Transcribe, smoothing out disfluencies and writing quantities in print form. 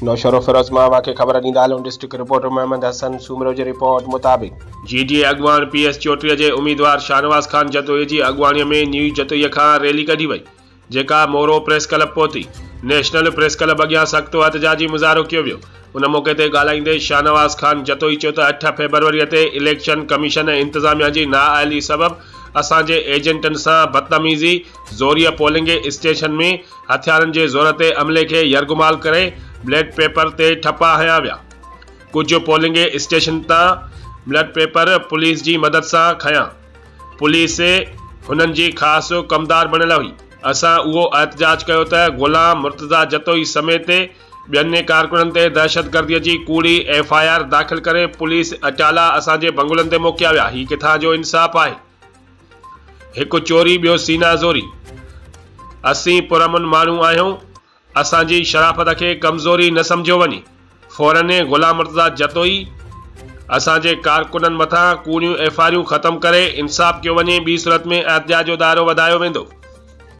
नौशरो फिरोज मावा के ख़बर ॾींदा हलूं। डिस्ट्रिक्ट रिपोर्टर मोहम्मद हसन सूमरो जी रिपोर्ट मुताबिक़ GDA अॻवान PS चोटीअ जे उम्मीदवार शाहनवाज़ खान जतोई जी अॻवाणीअ में न्यू जतोईअ खां रैली कढी वई, जेका मोरो प्रेस क्लब पहुती। नेशनल प्रेस क्लब अॻियां सख़्तु एहतजाजी मुज़ाहिरो कयो वियो। उन मौक़े ते ॻाल्हाईंदे शाहनवाज़ खान जतोई चयो त 8 फरवरीअ ते इलेक्शन कमीशन ऐं इंतिज़ामिया जी नाअहली सबबि असांजे एजेंटनि सां बदतमीज़ी, ज़ोरीअ पोलिंग स्टेशन में हथियारनि जे ज़ोर ते अमले खे यरगुमाल करे ब्लैड पेपर ते ठप्पा हया विया। कुछ पोलिंग स्टेशन तां ब्लैड पेपर पुलिस जी मदद सां खया। पुलिस हुननि जी ख़ासि कमदार बणियल हुई। असां उहो एहतजाज कयो त गुलाम मुर्तज़ा जतोई समेत ॿियनि कारकुननि ते दहशतगर्दीअ जी कूड़ी FIR दाख़िल करे पुलिस अटाला असांजे बंगुलनि ते मोकिलिया विया। ही किथां जो इंसाफ़ आहे? हिकु चोरी, ॿियो सीना ज़ोरी। असीं पुरअमन माण्हू आहियूं, असांजी शराफ़त खे कमज़ोरी न सम्झियो वञे। फौरन गुलाम मुर्तज़ा जतोई असांजे कारकुननि मथां कूड़ियूं FIR ख़त्म करे इंसाफ़ कयो वञे। ॿी सूरत में एहतजाज जो दायरो वधायो वेंदो।